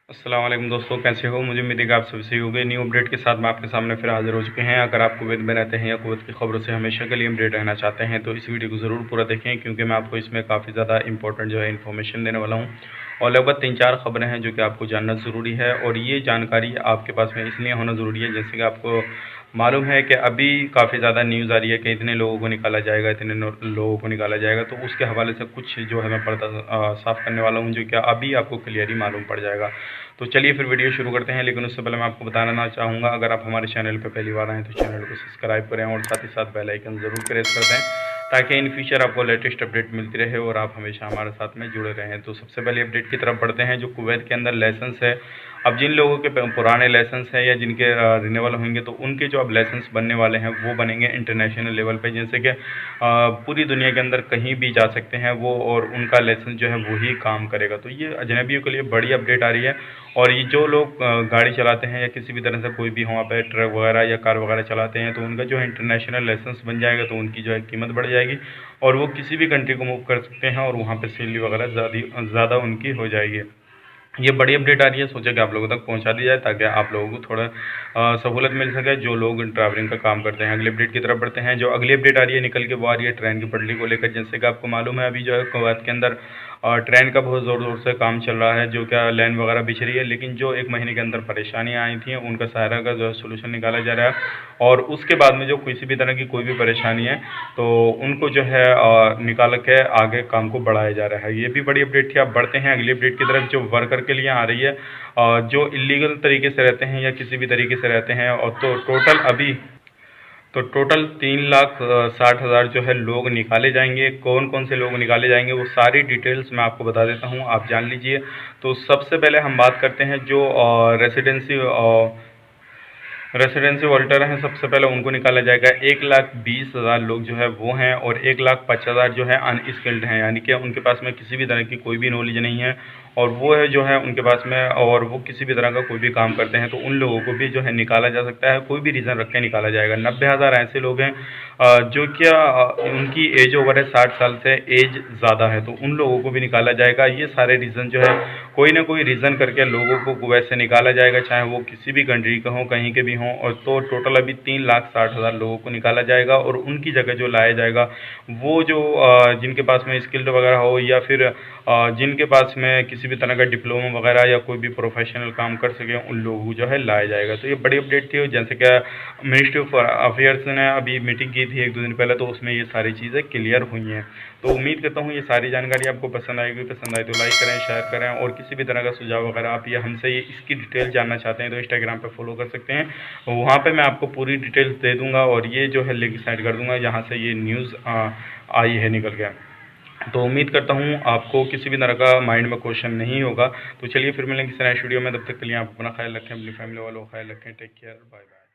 अस्सलाम वालेकुम दोस्तों, कैसे हो? मुझे उम्मीद है कि आप सभी सही हो गए। न्यू अपडेट के साथ मैं आपके सामने फिर हाजिर हो चुके हैं। अगर आप कुवैत में रहते हैं या कुवैत की खबरों से हमेशा के लिए अपडेट रहना चाहते हैं तो इस वीडियो को ज़रूर पूरा देखें, क्योंकि मैं आपको इसमें काफ़ी ज़्यादा इंपॉर्टेंट जो है इन्फॉर्मेशन देने वाला हूँ और लगभग 3-4 खबरें हैं जो कि आपको जानना ज़रूरी है। और ये जानकारी आपके पास में इसलिए होना ज़रूरी है, जैसे कि आपको मालूम है कि अभी काफ़ी ज़्यादा न्यूज़ आ रही है कि इतने लोगों को निकाला जाएगा, इतने लोगों को निकाला जाएगा। तो उसके हवाले से कुछ जो है मैं पर्दा साफ़ करने वाला हूँ, जो कि अभी आपको क्लियर ही मालूम पड़ जाएगा। तो चलिए फिर वीडियो शुरू करते हैं, लेकिन उससे पहले मैं आपको बताना चाहूँगा, अगर आप हमारे चैनल पर पहली बार आएँ तो चैनल को सब्सक्राइब करें और साथ ही साथ बेल आइकन ज़रूर प्रेस कर दें, ताकि इन फ्यूचर आपको लेटेस्ट अपडेट मिलती रहे और आप हमेशा हमारे साथ में जुड़े रहें। तो सबसे पहले अपडेट की तरफ बढ़ते हैं। जो कुवैत के अंदर लाइसेंस है, अब जिन लोगों के पुराने लाइसेंस हैं या जिनके रिन्यूअल होंगे, तो उनके जो अब लाइसेंस बनने वाले हैं वो बनेंगे इंटरनेशनल लेवल पे, जैसे कि पूरी दुनिया के अंदर कहीं भी जा सकते हैं वो, और उनका लाइसेंस जो है वही काम करेगा। तो ये अजनबियों के लिए बड़ी अपडेट आ रही है। और ये जो लोग गाड़ी चलाते हैं या किसी भी तरह से कोई भी वहाँ पे ट्रक वगैरह या कार वगैरह चलाते हैं, तो उनका जो है इंटरनेशनल लाइसेंस बन जाएगा, तो उनकी जो है कीमत बढ़ जाएगी और वो किसी भी कंट्री को मूव कर सकते हैं और वहाँ पे सैलरी वगैरह ज़्यादा उनकी हो जाएगी। ये बड़ी अपडेट आ रही है, सोचा कि आप लोगों तक पहुंचा दी जाए ताकि आप लोगों को थोड़ा सहूलत मिल सके जो लोग ट्रैवलिंग का काम करते हैं। अगली अपडेट की तरफ बढ़ते हैं। जो अगली अपडेट आ रही है निकल के, वो आ रही है ट्रेन की पटरी को लेकर। जैसे कि आपको मालूम है, अभी जो है कुवैत के अंदर ट्रेन का बहुत ज़ोर ज़ोर से काम चल रहा है, जो क्या लाइन वगैरह बिछ रही है, लेकिन जो 1 महीने के अंदर परेशानियाँ आई थी उनका सारा का जो है सोल्यूशन निकाला जा रहा है। और उसके बाद में जो किसी भी तरह की कोई भी परेशानी है तो उनको जो है निकाल के आगे काम को बढ़ाया जा रहा है। ये भी बड़ी अपडेट थी। आप बढ़ते हैं अगली अपडेट की तरफ, जो वर्कर के लिए आ रही है, जो इलीगल तरीके से रहते हैं या किसी भी तरीके से रहते हैं, और टोटल 3,60,000 जो है लोग निकाले जाएंगे। कौन कौन से लोग निकाले जाएंगे वो सारी डिटेल्स मैं आपको बता देता हूँ, आप जान लीजिए। तो सबसे पहले हम बात करते हैं जो रेसिडेंसी वोल्टर हैं, सबसे पहले उनको निकाला जाएगा। 1,20,000 लोग जो है वो हैं, और 1,50,000 जो है अनस्किल्ड हैं, यानी कि उनके पास में किसी भी तरह की कोई भी नॉलेज नहीं है और वो है जो है उनके पास में, और वो किसी भी तरह का कोई भी काम करते हैं, तो उन लोगों को भी जो है निकाला जा सकता है। कोई भी रीज़न रख के निकाला जाएगा। 90,000 ऐसे लोग हैं जो क्या उनकी एज ओवर है 60 साल से एज ज़्यादा है, तो उन लोगों को भी निकाला जाएगा। ये सारे रीज़न जो है कोई ना कोई रीज़न करके लोगों को कुवैत से निकाला जाएगा, चाहे वो किसी भी कंट्री का हो, कहीं के भी हों। और तो टोटल अभी 3,60,000 लोगों को निकाला जाएगा, और उनकी जगह जो लाया जाएगा वो जो जिनके पास में स्किल्ड वगैरह हो, या फिर जिनके पास में किसी भी तरह का डिप्लोमा वगैरह या कोई भी प्रोफेशनल काम कर सके, उन लोगों को जो है लाया जाएगा। तो ये बड़ी अपडेट थी। जैसे कि मिनिस्ट्री ऑफ अफेयर्स ने अभी मीटिंग की थी 1-2 दिन पहले, तो उसमें ये सारी चीज़ें क्लियर हुई हैं। तो उम्मीद करता हूँ ये सारी जानकारी आपको पसंद आएगी। पसंद आए तो लाइक करें, शेयर करें, और किसी भी तरह का सुझाव वगैरह आप ये हमसे ये इसकी डिटेल जानना चाहते हैं तो इंस्टाग्राम पे फॉलो कर सकते हैं। वहाँ पे मैं आपको पूरी डिटेल्स दे दूँगा, और ये जो है लिंक साइड कर दूँगा जहाँ से ये न्यूज़ आई है निकल के। तो उम्मीद करता हूँ आपको किसी भी तरह का माइंड में क्वेश्चन नहीं होगा। तो चलिए फिर मिलेंगे किसी नए वीडियो में, तब तक के लिए आप अपना ख्याल रखें, अपनी फैमिली वालों का ख्याल रखें। Take care, bye bye.